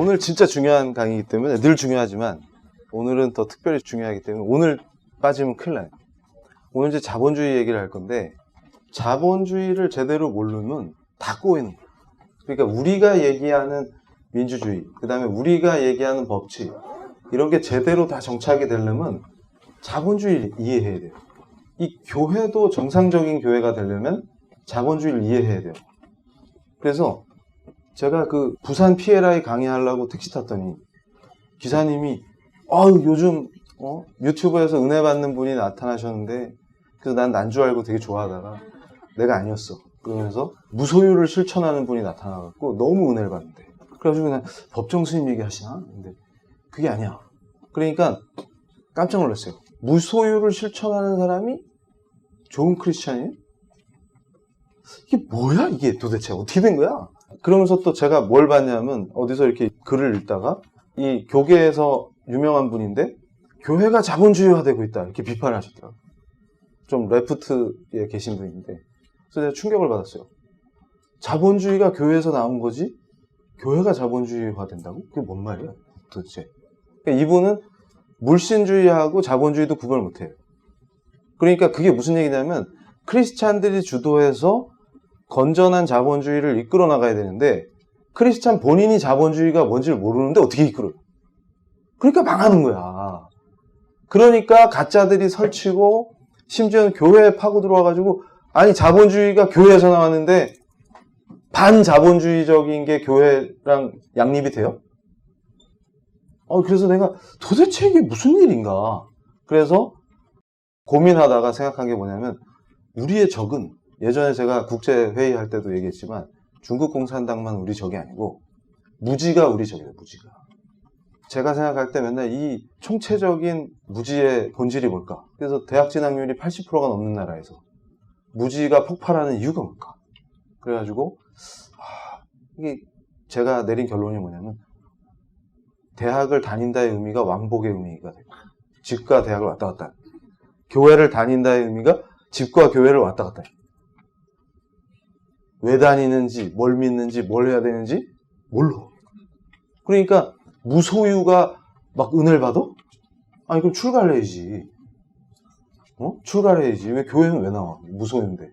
오늘 진짜 중요한 강의이기 때문에 늘 중요하지만 오늘은 더 특별히 중요하기 때문에 오늘 빠지면 큰일 나요. 오늘 이제 자본주의 얘기를 할 건데 자본주의를 제대로 모르면 다 꼬이는 거예요. 그러니까 우리가 얘기하는 민주주의, 그 다음에 우리가 얘기하는 법칙 이런 게 제대로 다 정착이 되려면 자본주의를 이해해야 돼요. 이 교회도 정상적인 교회가 되려면 자본주의를 이해해야 돼요. 그래서 제가 그 부산 PLI 강의하려고 택시 탔더니 기사님이 요즘 유튜브에서 은혜 받는 분이 나타나셨는데 그래서 난 난 줄 알고 되게 좋아하다가 내가 아니었어. 그러면서 무소유를 실천하는 분이 나타나갖고 너무 은혜를 받는데 그래가지고 그냥 법정 스님 얘기하시나? 근데 그게 아니야. 그러니까 깜짝 놀랐어요. 무소유를 실천하는 사람이 좋은 크리스찬이에요? 이게 뭐야 이게 도대체 어떻게 된 거야? 그러면서 또 제가 뭘 봤냐면 어디서 이렇게 글을 읽다가 이 교계에서 유명한 분인데 교회가 자본주의화되고 있다 이렇게 비판을 하셨더라고요. 좀 레프트에 계신 분인데 그래서 제가 충격을 받았어요. 자본주의가 교회에서 나온 거지 교회가 자본주의화된다고? 그게 뭔 말이야 도대체? 그러니까 이분은 물신주의하고 자본주의도 구분을 못해요. 그러니까 그게 무슨 얘기냐면 크리스찬들이 주도해서 건전한 자본주의를 이끌어 나가야 되는데 크리스찬 본인이 자본주의가 뭔지를 모르는데 어떻게 이끌어요? 그러니까 망하는 거야. 그러니까 가짜들이 설치고 심지어는 교회에 파고 들어와가지고 아니 자본주의가 교회에서 나왔는데 반자본주의적인 게 교회랑 양립이 돼요? 그래서 내가 도대체 이게 무슨 일인가? 그래서 고민하다가 생각한 게 뭐냐면 우리의 적은 예전에 제가 국제회의할 때도 얘기했지만 중국 공산당만 우리 적이 아니고 무지가 우리 적이에요. 무지가. 제가 생각할 때 맨날 이 총체적인 무지의 본질이 뭘까? 그래서 대학 진학률이 80%가 넘는 나라에서 무지가 폭발하는 이유가 뭘까? 그래가지고 이게 제가 내린 결론이 뭐냐면 대학을 다닌다의 의미가 왕복의 의미가 돼요. 집과 대학을 왔다 갔다. 교회를 다닌다의 의미가 집과 교회를 왔다 갔다 해요. 왜 다니는지, 뭘 믿는지, 뭘 해야 되는지 몰라. 그러니까 무소유가 막 은혜를 받아? 아니 그럼 출가를 해야지. 출가를 해야지. 왜 교회는 왜 나와? 무소유인데.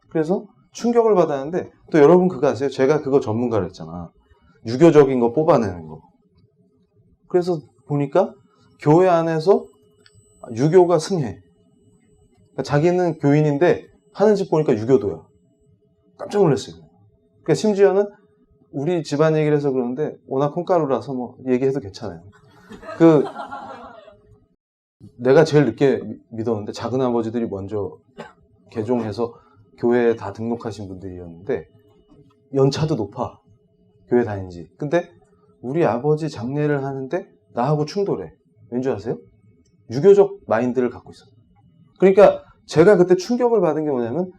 그래서 충격을 받았는데 또 여러분 그거 아세요? 제가 그거 전문가를 했잖아. 유교적인 거 뽑아내는 거. 그래서 보니까 교회 안에서 유교가 승해. 그러니까 자기는 교인인데 하는 짓 보니까 유교도야. 깜짝 놀랐어요. 그러니까 심지어는 우리 집안 얘기를 해서 그러는데 워낙 콩가루라서 뭐 얘기해도 괜찮아요. 내가 제일 늦게 믿었는데 작은 아버지들이 먼저 개종해서 교회에 다 등록하신 분들이었는데 연차도 높아. 교회 다닌지. 근데 우리 아버지 장례를 하는데 나하고 충돌해. 왠지 아세요? 유교적 마인드를 갖고 있어. 그러니까 제가 그때 충격을 받은 게 뭐냐면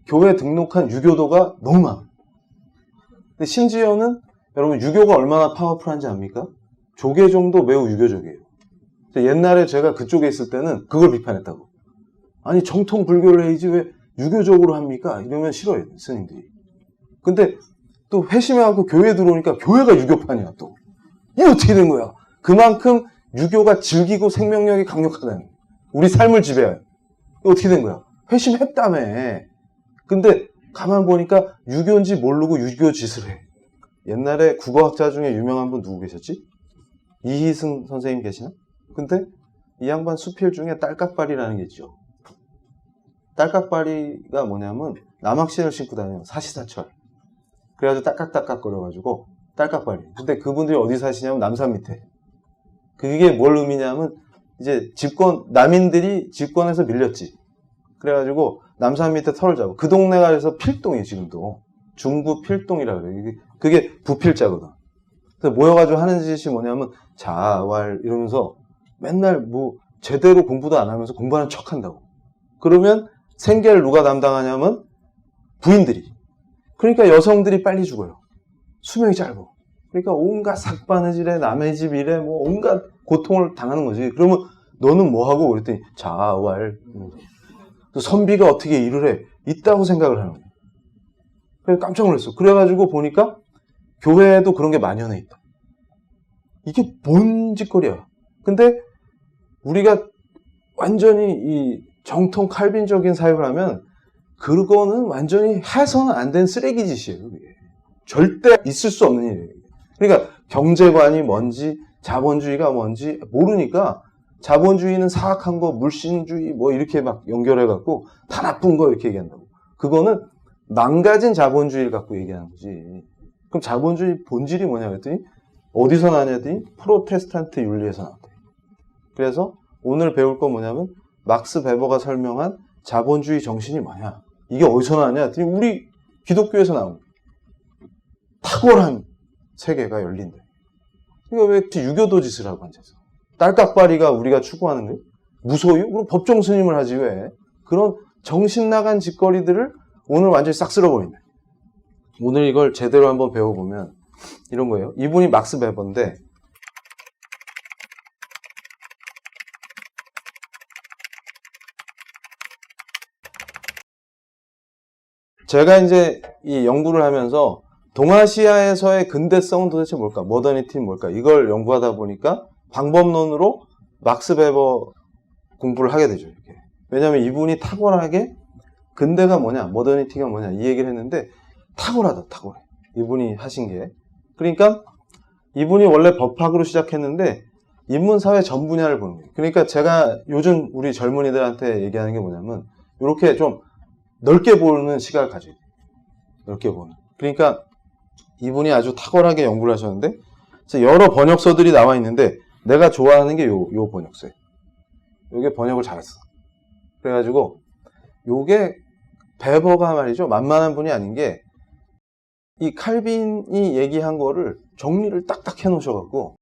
교회 등록한 유교도가 너무 많아. 근데 심지어는 여러분 유교가 얼마나 파워풀한지 압니까? 조계종도 매우 유교적이에요. 옛날에 제가 그쪽에 있을 때는 그걸 비판했다고. 아니 정통 불교를 해야지 왜 유교적으로 합니까? 이러면 싫어해요 스님들이. 근데 또 회심해갖고 교회에 들어오니까 교회가 유교판이야 또. 이게 어떻게 된 거야? 그만큼 유교가 질기고 생명력이 강력하다는 거야. 우리 삶을 지배해요. 이게 어떻게 된 거야? 회심했다며. 근데 가만 보니까 유교인지 모르고 유교 짓을 해. 옛날에 국어학자 중에 유명한 분 누구 계셨지? 이희승 선생님 계시나? 근데 이 양반 수필 중에 딸깍발이라는 게 있죠. 딸깍발이가 뭐냐면 남학신을 신고 다녀요. 사시사철. 그래가지고 딸깍딸깍 거려가지고 딸깍발이. 근데 그분들이 어디 사시냐면 남산 밑에. 그게 뭘 의미냐면 이제 남인들이 집권에서 밀렸지. 그래가지고 남산 밑에 터를 잡고 그 동네가 그래서 필동이에요 지금도. 중부 필동이라 그래요. 그게 부필자거든. 그래서 모여가지고 하는 짓이 뭐냐면 자활 이러면서 맨날 뭐 제대로 공부도 안 하면서 공부하는 척 한다고. 그러면 생계를 누가 담당하냐면 부인들이. 그러니까 여성들이 빨리 죽어요. 수명이 짧아. 그러니까 온갖 삭바느질에 남의 집 일에 뭐 온갖 고통을 당하는 거지. 그러면 너는 뭐 하고? 그랬더니 자활. 선비가 어떻게 일을 해? 있다고 생각을 하는 거예요. 그래서 깜짝 놀랐어. 그래가지고 보니까 교회에도 그런 게 만연해 있다. 이게 뭔 짓거리야. 근데 우리가 완전히 이 정통 칼빈적인 사유를 하면 그거는 완전히 해서는 안 된 쓰레기 짓이에요. 그게. 절대 있을 수 없는 일이에요. 그러니까 경제관이 뭔지 자본주의가 뭔지 모르니까 자본주의는 사악한 거, 물신주의 뭐 이렇게 막 연결해갖고 다 나쁜 거 이렇게 얘기한다고. 그거는 망가진 자본주의를 갖고 얘기하는 거지. 그럼 자본주의 본질이 뭐냐 그랬더니 어디서 나냐더니 프로테스탄트 윤리에서 나왔대. 그래서 오늘 배울 건 뭐냐면 막스 베버가 설명한 자본주의 정신이 뭐냐. 이게 어디서 나왔냐 했더니 우리 기독교에서 나온 거야. 탁월한 세계가 열린다. 그러니까 왜 유교도 짓을 하고 앉아서. 딸깍바리가 우리가 추구하는 거예요? 무소유? 그럼 법정 스님을 하지 왜? 그런 정신 나간 짓거리들을 오늘 완전히 싹 쓸어버린다. 오늘 이걸 제대로 한번 배워보면 이런 거예요. 이분이 막스 베버인데 제가 이제 이 연구를 하면서 동아시아에서의 근대성은 도대체 뭘까? 모더니티는 뭘까? 이걸 연구하다 보니까 방법론으로 막스 베버 공부를 하게 되죠. 이렇게. 왜냐하면 이분이 탁월하게 근대가 뭐냐, 모더니티가 뭐냐 이 얘기를 했는데 탁월하다, 탁월해. 이분이 하신 게. 그러니까 이분이 원래 법학으로 시작했는데 인문사회 전 분야를 보는 거예요. 그러니까 제가 요즘 우리 젊은이들한테 얘기하는 게 뭐냐면 이렇게 좀 넓게 보는 시각을 가져야 돼요. 넓게 보는. 그러니까 이분이 아주 탁월하게 연구를 하셨는데 여러 번역서들이 나와 있는데 내가 좋아하는 게 요 번역서예요. 요게 번역을 잘했어. 그래가지고 요게 베버가 말이죠. 만만한 분이 아닌 게 이 칼빈이 얘기한 거를 정리를 딱딱 해놓으셔갖고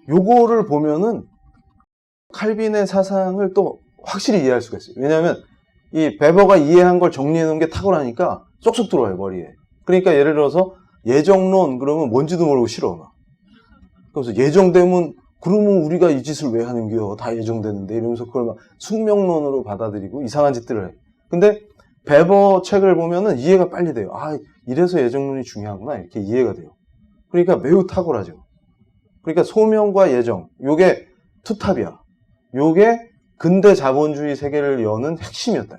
요거를 보면은 칼빈의 사상을 또 확실히 이해할 수가 있어요. 왜냐하면 이 베버가 이해한 걸 정리해놓은 게 탁월하니까 쏙쏙 들어와요, 머리에. 그러니까 예를 들어서 예정론 그러면 뭔지도 모르고 싫어. 막. 그래서 예정되면 그러면 우리가 이 짓을 왜 하는겨? 다 예정되는데 이러면서 그걸 막 숙명론으로 받아들이고 이상한 짓들을 해. 근데 베버 책을 보면은 이해가 빨리 돼요. 아, 이래서 예정론이 중요하구나. 이렇게 이해가 돼요. 그러니까 매우 탁월하죠. 그러니까 소명과 예정, 요게 투탑이야. 요게 근대 자본주의 세계를 여는 핵심이었다.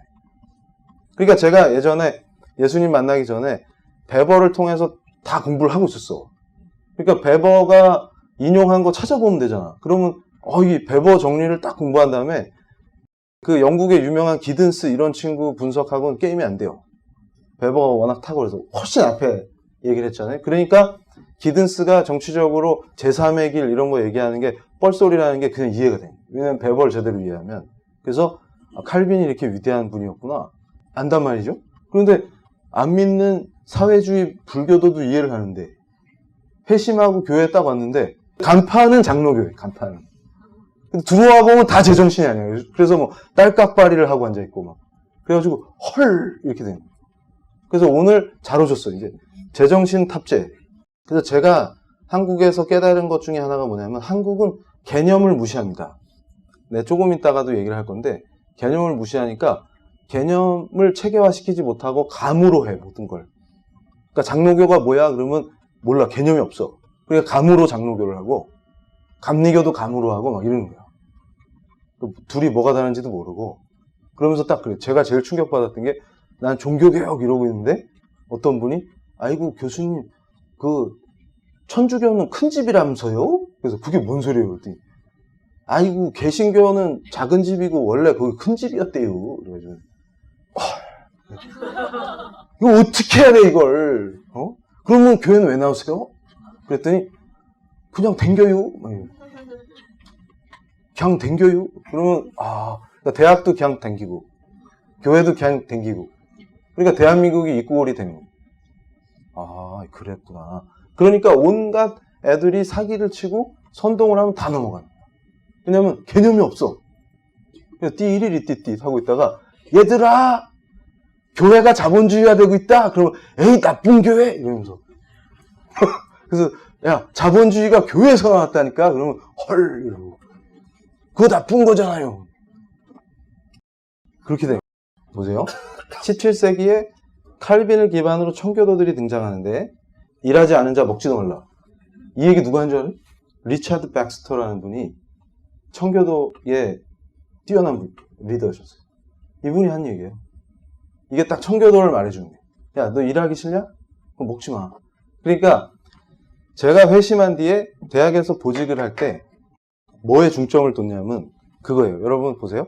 그러니까 제가 예전에 예수님 만나기 전에 베버를 통해서 다 공부를 하고 있었어. 그러니까 베버가 인용한 거 찾아보면 되잖아. 그러면 이 베버 정리를 딱 공부한 다음에 그 영국의 유명한 기든스 이런 친구 분석하고는 게임이 안 돼요. 베버가 워낙 탁월해서 훨씬 앞에 얘기를 했잖아요. 그러니까 기든스가 정치적으로 제3의 길 이런 거 얘기하는 게 뻘소리라는 게 그냥 이해가 돼요. 왜냐면 베버를 제대로 이해하면. 그래서 칼빈이 이렇게 위대한 분이었구나 안단 말이죠. 그런데 안 믿는 사회주의 불교도도 이해를 하는데 회심하고 교회에 딱 왔는데 간판은 장로교회, 간판은. 들어와 보면 다 제정신이 아니에요. 그래서 뭐 딸깍바리를 하고 앉아있고 막. 그래가지고 헐 이렇게 되는 거예요. 그래서 오늘 잘 오셨어요. 이제 제정신 탑재. 그래서 제가 한국에서 깨달은 것 중에 하나가 뭐냐면 한국은 개념을 무시합니다. 네, 조금 있다가도 얘기를 할 건데 개념을 무시하니까 개념을 체계화시키지 못하고 감으로 해 모든 걸. 그러니까 장로교가 뭐야? 그러면 몰라. 개념이 없어. 그러니까 감으로 장로교를 하고 감리교도 감으로 하고 막 이러는 거야. 둘이 뭐가 다른지도 모르고 그러면서 딱 그래. 제가 제일 충격받았던 게 난 종교개혁 이러고 있는데 어떤 분이 아이고 교수님 그 천주교는 큰 집이라면서요? 그래서 그게 뭔 소리예요? 그랬더니 아이고 개신교는 작은 집이고 원래 거기 큰 집이었대요. 그래가지고 이거 어떻게 해야 돼 이걸? 그러면 교회는 왜 나오세요? 그랬더니 그냥 댕겨요. 그냥 댕겨요. 그러면 그러니까 대학도 그냥 댕기고 교회도 그냥 댕기고 그러니까 대한민국이 입구골이 되는 거예요. 그랬구나. 그러니까 온갖 애들이 사기를 치고 선동을 하면 다 넘어가는 거야. 왜냐면 개념이 없어. 그래서 띠리리 띠띠 하고 있다가 얘들아 교회가 자본주의화 되고 있다. 그러면 에이 나쁜 교회 이러면서 그래서 야 자본주의가 교회에서 나왔다니까. 그러면 헐 이러고 그거 나쁜 거잖아요. 그렇게 돼. 보세요. 17세기에 칼빈을 기반으로 청교도들이 등장하는데 일하지 않은 자 먹지도 말라. 이 얘기 누가 한 줄 알아요? 리차드 백스터라는 분이 청교도의 뛰어난 리더셨어요. 이분이 한 얘기예요. 이게 딱 청교도를 말해주는 거예요. 야, 너 일하기 싫냐? 그럼 먹지 마. 그러니까 제가 회심한 뒤에 대학에서 보직을 할 때 뭐에 중점을 뒀냐면 그거예요. 여러분 보세요.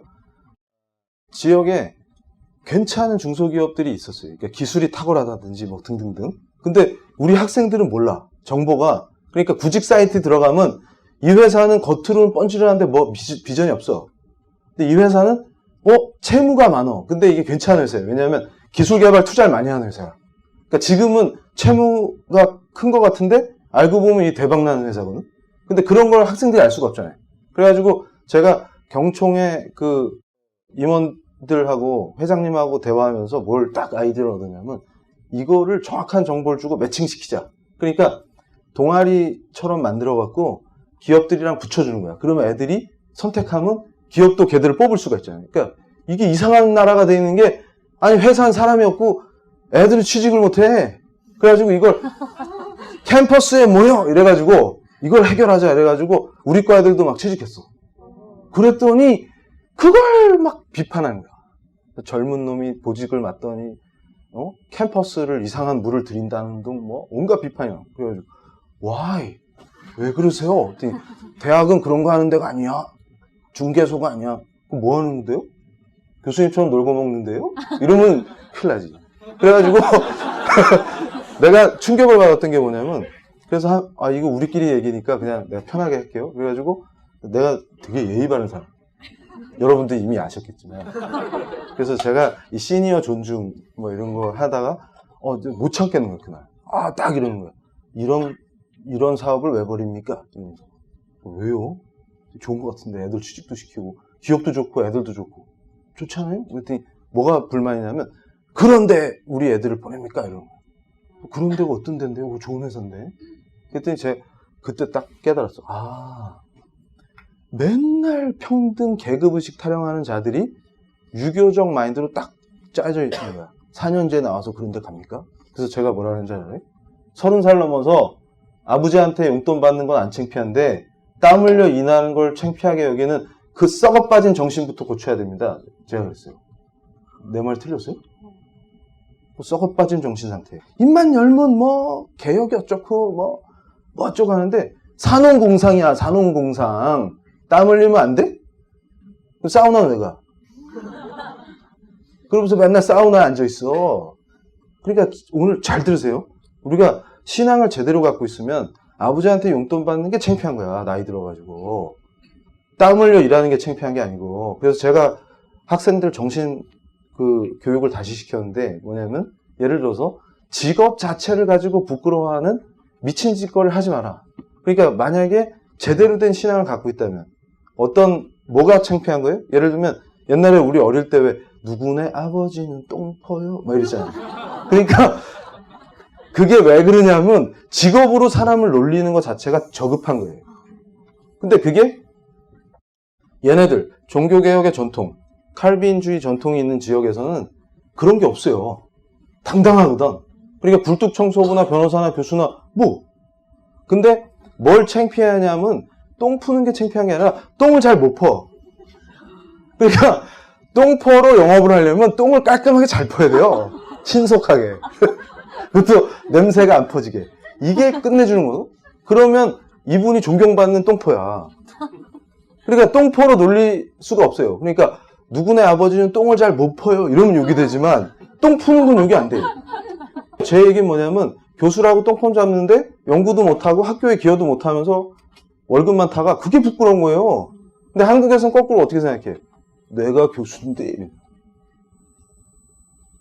지역에 괜찮은 중소기업들이 있었어요. 그러니까 기술이 탁월하다든지 뭐 등등등. 근데 우리 학생들은 몰라. 정보가. 그러니까 구직 사이트 들어가면 이 회사는 겉으로는 뻔질하는데 뭐 비전이 없어. 근데 이 회사는 채무가 많어. 근데 이게 괜찮은 회사예요. 왜냐하면 기술 개발 투자를 많이 하는 회사야. 그러니까 지금은 채무가 큰 것 같은데 알고 보면 이 대박나는 회사거든. 근데 그런 걸 학생들이 알 수가 없잖아요. 그래가지고 제가 경총의 그 임원들하고 회장님하고 대화하면서 뭘 딱 아이디어를 얻었냐면 이거를 정확한 정보를 주고 매칭시키자. 그러니까 동아리처럼 만들어갖고 기업들이랑 붙여주는 거야. 그러면 애들이 선택하면 기업도 걔들을 뽑을 수가 있잖아요. 그러니까 이게 이상한 나라가 돼 있는 게 아니 회사는 사람이 없고 애들이 취직을 못해. 그래가지고 이걸 캠퍼스에 모여 이래가지고 이걸 해결하자 이래가지고 우리 과 애들도 막 취직했어. 그랬더니 그걸 막 비판하는 거야. 젊은 놈이 보직을 맡더니 캠퍼스를 이상한 물을 들인다는 등 뭐 온갖 비판이야. 그래가지고 와이 왜 그러세요? 대학은 그런 거 하는 데가 아니야. 중개소가 아니야. 그럼 뭐 하는데요? 교수님처럼 놀고 먹는데요? 이러면 큰일 나지. 그래가지고 내가 충격을 받았던 게 뭐냐면 그래서 이거 우리끼리 얘기니까 그냥 내가 편하게 할게요. 그래가지고 내가 되게 예의 바른 사람. 여러분들 이미 아셨겠지만. 그래서 제가 이 시니어 존중 뭐 이런 거 하다가 못 참겠는 거야 그날. 딱 이러는 거야. 이런 사업을 왜 버립니까? 왜요? 좋은 것 같은데 애들 취직도 시키고 기업도 좋고 애들도 좋고 좋잖아요? 그랬더니 뭐가 불만이냐면 그런데 우리 애들을 보냅니까? 이러는 거야. 그런 데가 어떤 데인데요? 좋은 회사인데. 그랬더니 제가 그때 딱 깨달았어. 맨날 평등 계급의식 타령하는 자들이 유교적 마인드로 딱 짜져 있는 거야. 4년제 나와서 그런 데 갑니까? 그래서 제가 뭐라 하는지 알아요? 30살 넘어서 아버지한테 용돈 받는 건 안 창피한데 땀 흘려 일하는 걸 창피하게 여기는 그 썩어 빠진 정신부터 고쳐야 됩니다. 제가 그랬어요. 내 말 틀렸어요? 썩어 빠진 정신 상태. 입만 열면 뭐 개혁이 어쩌고 뭐 어쩌고 하는데 산업공상이야. 산업공상. 땀 흘리면 안 돼? 그럼 사우나는 왜 가? 그러면서 맨날 사우나에 앉아있어. 그러니까 오늘 잘 들으세요. 우리가 신앙을 제대로 갖고 있으면 아버지한테 용돈 받는 게 창피한 거야. 나이 들어가지고. 땀 흘려 일하는 게 창피한 게 아니고. 그래서 제가 학생들 정신 교육을 다시 시켰는데 뭐냐면 예를 들어서 직업 자체를 가지고 부끄러워하는 미친 짓거리를 하지 마라. 그러니까 만약에 제대로 된 신앙을 갖고 있다면 뭐가 창피한 거예요? 예를 들면 옛날에 우리 어릴 때 왜 누구네 아버지는 똥퍼요? 막 이러잖아요. 그러니까 그게 왜 그러냐면 직업으로 사람을 놀리는 것 자체가 저급한 거예요. 근데 그게 얘네들 종교개혁의 전통, 칼빈주의 전통이 있는 지역에서는 그런 게 없어요. 당당하거든. 그러니까 굴뚝청소부나 변호사나 교수나 근데 뭘 창피하냐면 똥 푸는 게 창피한 게 아니라 똥을 잘 못 퍼. 그러니까 똥퍼로 영업을 하려면 똥을 깔끔하게 잘 퍼야 돼요. 신속하게. 그것도 냄새가 안 퍼지게. 이게 끝내주는 거죠. 그러면 이분이 존경받는 똥퍼야. 그러니까 똥퍼로 놀릴 수가 없어요. 그러니까 누구네 아버지는 똥을 잘 못 퍼요. 이러면 욕이 되지만 똥 푸는 건 욕이 안 돼요. 제 얘기는 뭐냐면 교수라고 똥폼 잡는데 연구도 못하고 학교에 기여도 못하면서 월급만 타가 그게 부끄러운 거예요. 근데 한국에서는 거꾸로 어떻게 생각해? 내가 교수인데.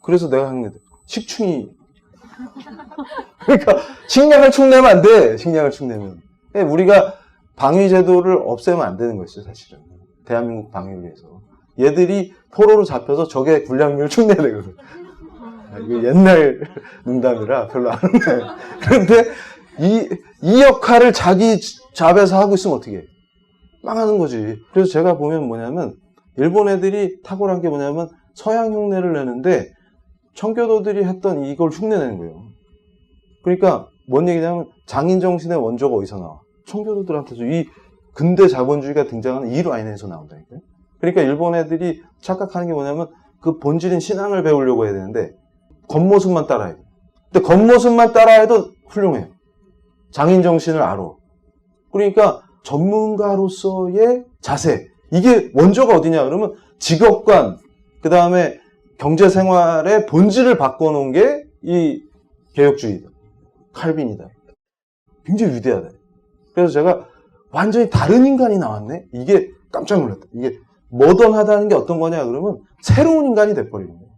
그래서 내가 하는 게 식충이. 그러니까 식량을 축내면 안 돼. 식량을 축내면. 우리가 방위제도를 없애면 안 되는 것이죠. 사실은. 대한민국 방위를 위해서. 얘들이 포로로 잡혀서 적의 군량미를 축내야 되거든. 이거 옛날 농담이라 별로 안 웃겨요. 그런데 이 역할을 자기 잡에서 하고 있으면 어떻게 해? 망하는 거지. 그래서 제가 보면 뭐냐면 일본 애들이 탁월한 게 뭐냐면 서양 흉내를 내는데 청교도들이 했던 이걸 흉내내는 거예요. 그러니까 뭔 얘기냐면 장인 정신의 원조가 어디서 나와? 청교도들한테도 이 근대 자본주의가 등장하는 이 라인에서 나온다니까요. 그러니까 일본 애들이 착각하는 게 뭐냐면 그 본질인 신앙을 배우려고 해야 되는데 겉모습만 따라해요. 근데 겉모습만 따라해도 훌륭해요. 장인 정신을 알아. 그러니까 전문가로서의 자세, 이게 원조가 어디냐 그러면 직업관, 그 다음에 경제생활의 본질을 바꿔놓은 게 이 개혁주의다. 칼빈이다. 굉장히 위대하다. 그래서 제가 완전히 다른 인간이 나왔네? 이게 깜짝 놀랐다. 이게 모던하다는 게 어떤 거냐 그러면 새로운 인간이 돼버리는 거예요.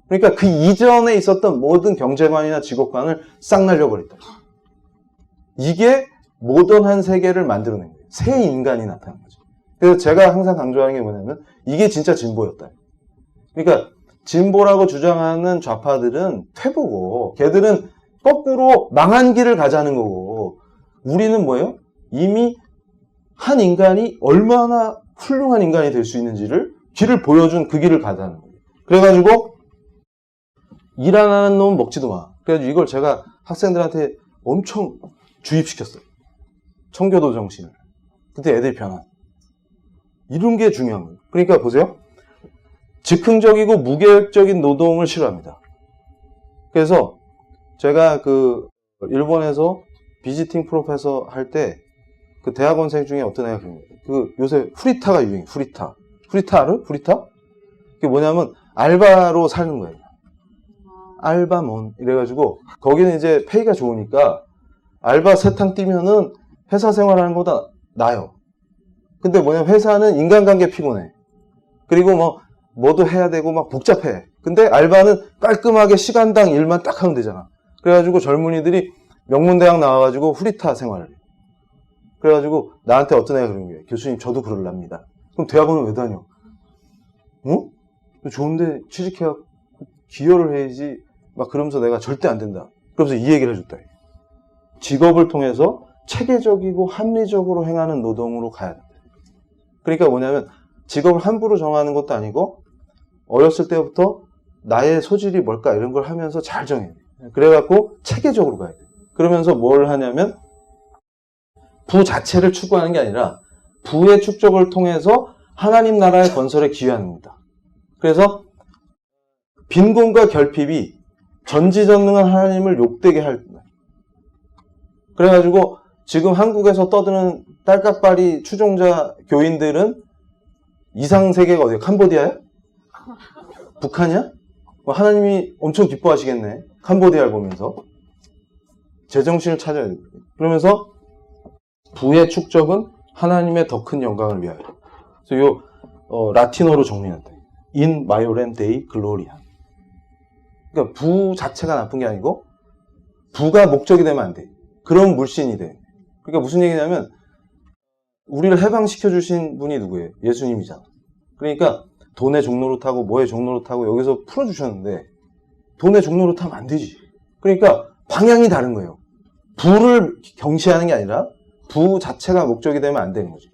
그러니까 그 이전에 있었던 모든 경제관이나 직업관을 싹 날려버렸다. 이게 모던한 세계를 만들어낸 거예요. 새 인간이 나타난 거죠. 그래서 제가 항상 강조하는 게 뭐냐면 이게 진짜 진보였다. 그러니까 진보라고 주장하는 좌파들은 퇴보고 걔들은 거꾸로 망한 길을 가자는 거고 우리는 뭐예요? 이미 한 인간이 얼마나 훌륭한 인간이 될 수 있는지를 길을 보여준 그 길을 가자는 거예요. 그래가지고 일 안 하는 놈 먹지도 마. 그래가지고 이걸 제가 학생들한테 엄청 주입시켰어요. 청교도 정신을. 그때 애들이 변한. 이런 게 중요한 거예요. 그러니까 보세요. 즉흥적이고 무계획적인 노동을 싫어합니다. 그래서 제가 그 일본에서 비지팅 프로페서 할 때 그 대학원생 중에 어떤 애가 그 요새 후리타가 유행해. 후리타. 후리타 알아? 후리타? 그게 뭐냐면 알바로 사는 거예요. 알바몬 이래가지고 거기는 이제 페이가 좋으니까 알바 세탕 뛰면은 회사 생활하는 것보다 나아요. 근데 뭐냐면 회사는 인간관계 피곤해. 그리고 뭐도 해야 되고 막 복잡해. 근데 알바는 깔끔하게 시간당 일만 딱 하면 되잖아. 그래가지고 젊은이들이 명문대학 나와가지고 후리타 생활을 해요. 그래가지고 나한테 어떤 애가 그런 거예요. 교수님 저도 그럴랍니다. 그럼 대학원은 왜 다녀? 어? 좋은데 취직해갖고 기여를 해야지. 막 그러면서 내가 절대 안 된다. 그러면서 이 얘기를 해줬다. 직업을 통해서 체계적이고 합리적으로 행하는 노동으로 가야 된다. 그러니까 뭐냐면 직업을 함부로 정하는 것도 아니고 어렸을 때부터 나의 소질이 뭘까 이런 걸 하면서 잘 정해야 돼. 그래갖고 체계적으로 가야 돼. 그러면서 뭘 하냐면 부 자체를 추구하는 게 아니라 부의 축적을 통해서 하나님 나라의 건설에 기여하는 겁니다. 그래서 빈곤과 결핍이 전지전능한 하나님을 욕되게 할 거예요. 그래가지고 지금 한국에서 떠드는 딸깍바리 추종자 교인들은 이상 세계가 어디야? 캄보디아야? 북한이야? 하나님이 엄청 기뻐하시겠네. 캄보디아를 보면서. 제정신을 찾아야 돼. 그러면서 부의 축적은 하나님의 더 큰 영광을 위하여. 그래서 요 라틴어로 정리한다. In maiorem Dei gloria. 그러니까 부 자체가 나쁜 게 아니고 부가 목적이 되면 안 돼. 그런 물신이 돼. 그러니까 무슨 얘기냐면 우리를 해방시켜 주신 분이 누구예요? 예수님이잖아. 그러니까 돈의 종로로 타고 뭐의 종로로 타고 여기서 풀어주셨는데 돈의 종로로 타면 안 되지. 그러니까 방향이 다른 거예요. 부를 경시하는 게 아니라 부 자체가 목적이 되면 안 되는 거지.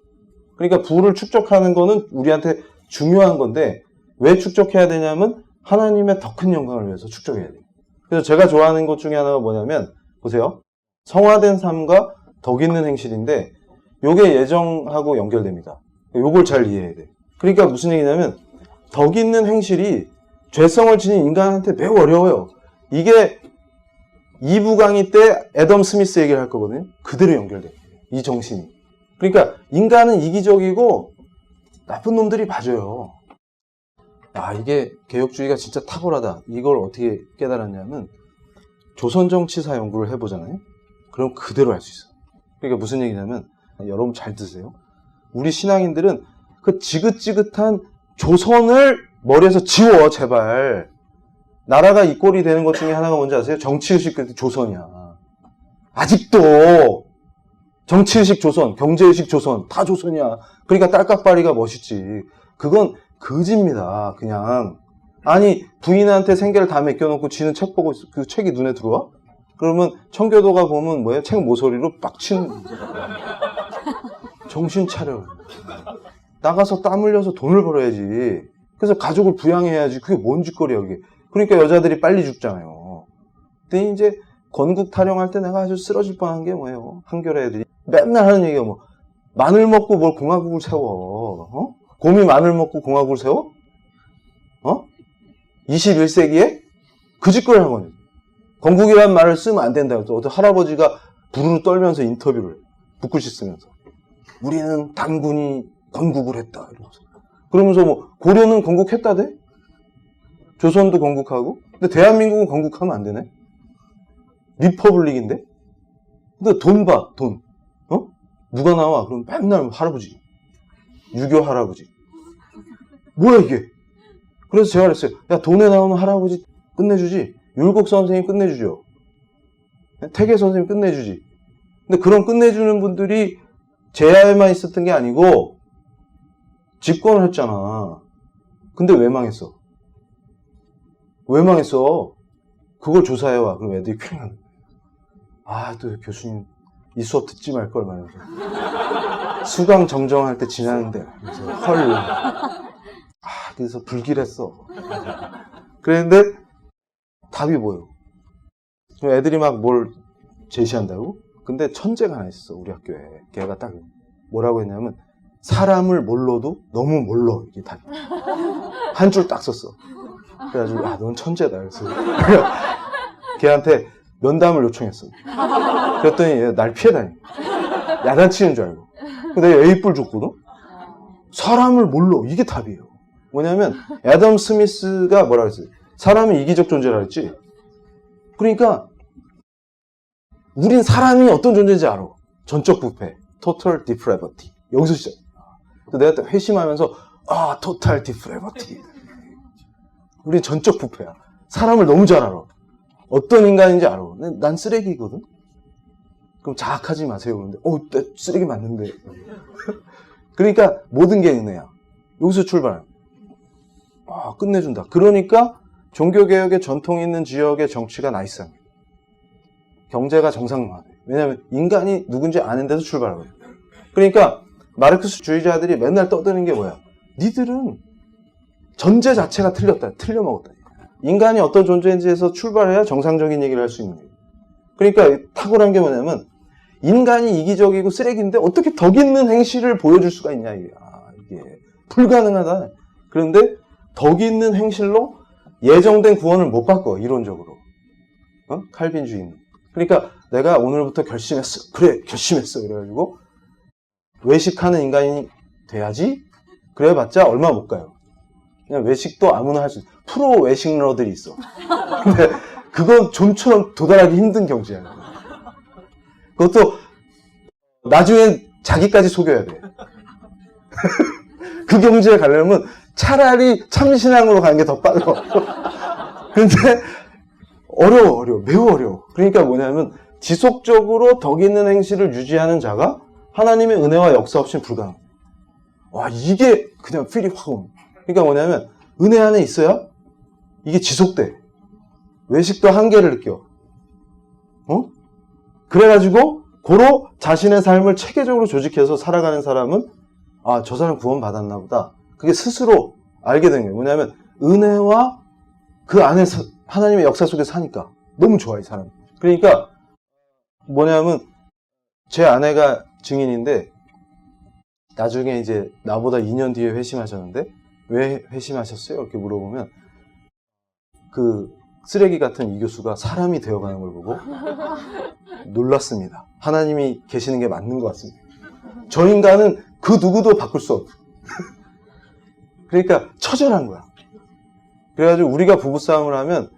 그러니까 부를 축적하는 거는 우리한테 중요한 건데 왜 축적해야 되냐면 하나님의 더 큰 영광을 위해서 축적해야 돼요. 그래서 제가 좋아하는 것 중에 하나가 뭐냐면 보세요. 성화된 삶과 덕 있는 행실인데 요게 예정하고 연결됩니다. 요걸 잘 이해해야 돼. 그러니까 무슨 얘기냐면 덕 있는 행실이 죄성을 지닌 인간한테 매우 어려워요. 이게 2부 강의 때 애덤 스미스 얘기를 할 거거든요. 그대로 연결돼요. 이 정신이. 그러니까 인간은 이기적이고 나쁜 놈들이 맞아요. 이게 개혁주의가 진짜 탁월하다. 이걸 어떻게 깨달았냐면 조선정치사 연구를 해보잖아요. 그럼 그대로 알 수 있어요. 그러니까 무슨 얘기냐면 여러분 잘 드세요. 우리 신앙인들은 그 지긋지긋한 조선을 머리에서 지워 제발. 나라가 이 꼴이 되는 것 중에 하나가 뭔지 아세요? 정치의식 조선이야. 아직도 정치의식 조선, 경제의식 조선 다 조선이야. 그러니까 딸깍바리가 멋있지. 그건 거짓입니다. 그냥. 아니 부인한테 생계를 다 맡겨놓고 지는 책 보고 그 책이 눈에 들어와? 그러면 청교도가 보면 뭐예요? 책 모서리로 빡치는 정신 차려. 나가서 땀 흘려서 돈을 벌어야지. 그래서 가족을 부양해야지. 그게 뭔 짓거리야 그게. 그러니까 여자들이 빨리 죽잖아요. 근데 이제 건국 타령할 때 내가 아주 쓰러질 뻔한 게 뭐예요? 한겨레 애들이 맨날 하는 얘기가 뭐 마늘 먹고 뭘 공화국을 세워? 어? 곰이 마늘 먹고 공화국을 세워? 어? 21세기에 그 짓거리를 하거든요. 건국이라는 말을 쓰면 안 된다. 또 어떤 할아버지가 부르르 떨면서 인터뷰를 해. 붓글씨 쓰면서 우리는 단군이 건국을 했다. 이러면서. 그러면서 뭐 고려는 건국했다대? 조선도 건국하고? 근데 대한민국은 건국하면 안 되네? 리퍼블릭인데? 근데 돈 봐, 돈. 어? 누가 나와? 그럼 맨날 할아버지. 유교 할아버지. 뭐야 이게? 그래서 제가 그랬어요. 야, 돈에 나오는 할아버지 끝내주지. 율곡 선생님 끝내주죠. 태계 선생님 끝내주지. 근데 그런 끝내주는 분들이 제야에만 있었던 게 아니고 집권을 했잖아. 근데 왜 망했어? 왜 망했어? 그걸 조사해와. 그럼 애들이 큰일 나는 거야. 아, 또 교수님 이 수업 듣지 말걸 말면서. 수강 정정할 때 지나는데. 그래서 헐. 그래서 불길했어. 그랬는데 답이 뭐예요? 애들이 막 뭘 제시한다고? 근데 천재가 하나 있었어, 우리 학교에. 걔가 딱 뭐라고 했냐면 사람을 몰라도 너무 몰라. 이게 답이. 한 줄 딱 썼어. 그래가지고 넌 천재다. 그래서 걔한테 면담을 요청했어. 그랬더니 얘 날 피해 다니. 야단치는 줄 알고. 근데 내가 A뿔 줬거든? 사람을 몰라. 이게 답이에요. 뭐냐면 애덤 스미스가 뭐라 그랬어요? 사람은 이기적 존재라 그랬지? 그러니까 우린 사람이 어떤 존재인지 알아. 전적 부패. Total depravity. 여기서 시작. 내가 딱 회심하면서 Total depravity. 우린 전적 부패야. 사람을 너무 잘 알아. 어떤 인간인지 알아. 난 쓰레기거든? 그럼 자학하지 마세요. 그런데 나 쓰레기 맞는데. 그러니까 모든 게 은혜야. 여기서 출발해. 끝내준다. 그러니까 종교개혁의 전통 있는 지역의 정치가 나이스한 거예요. 경제가 정상화돼. 왜냐하면 인간이 누군지 아는 데서 출발하거든요. 그러니까 마르크스주의자들이 맨날 떠드는 게 뭐야? 니들은 전제 자체가 틀렸다. 틀려먹었다. 인간이 어떤 존재인지에서 출발해야 정상적인 얘기를 할 수 있는 거예요. 그러니까 탁월한 게 뭐냐면 인간이 이기적이고 쓰레기인데 어떻게 덕 있는 행실을 보여줄 수가 있냐. 이게 불가능하다. 그런데 덕 있는 행실로 예정된 구원을 못 바꿔. 이론적으로. 칼빈주의는. 그러니까 내가 오늘부터 결심했어. 그래, 결심했어. 그래가지고 외식하는 인간이 돼야지. 그래봤자 얼마 못 가요. 그냥 외식도 아무나 할 수 있어. 프로 외식러들이 있어. 근데 그건 좀처럼 도달하기 힘든 경지야. 그것도 나중엔 자기까지 속여야 돼. 그 경지에 가려면 차라리 참신앙으로 가는 게 더 빨라. 근데 어려워. 매우 어려워. 그러니까 뭐냐면 지속적으로 덕 있는 행실을 유지하는 자가 하나님의 은혜와 역사 없이는 불가능. 이게 그냥 필이 확 온. 그러니까 뭐냐면 은혜 안에 있어야 이게 지속돼. 외식도 한계를 느껴. 그래가지고 고로 자신의 삶을 체계적으로 조직해서 살아가는 사람은 저 사람 구원 받았나 보다. 그게 스스로 알게 된 거예요. 뭐냐면 은혜와 그 안에서 하나님의 역사 속에 사니까 너무 좋아, 이 사람. 그러니까 뭐냐면 제 아내가 증인인데 나중에 이제 나보다 2년 뒤에 회심하셨는데 왜 회심하셨어요? 이렇게 물어보면 그 쓰레기 같은 이 교수가 사람이 되어가는 걸 보고 놀랐습니다. 하나님이 계시는 게 맞는 것 같습니다. 저 인간은 그 누구도 바꿀 수 없어. 그러니까 처절한 거야. 그래가지고 우리가 부부싸움을 하면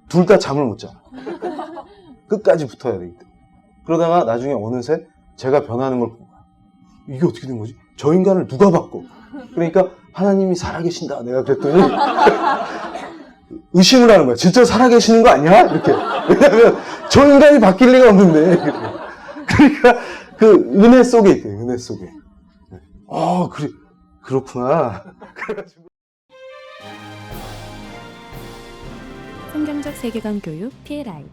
둘 다 잠을 못 자. 끝까지 붙어야 되기 때문에. 그러다가 나중에 어느새 제가 변하는 걸 본 거야. 이게 어떻게 된 거지? 저 인간을 누가 바꿔? 그러니까 하나님이 살아계신다. 내가 그랬더니 의심을 하는 거야. 진짜 살아계시는 거 아니야? 이렇게. 왜냐면 저 인간이 바뀔 리가 없는데. 그러니까 그 은혜 속에 있대. 은혜 속에. 그래. 그렇구나. 그래가지고. 성경적 세계관 교육 PLI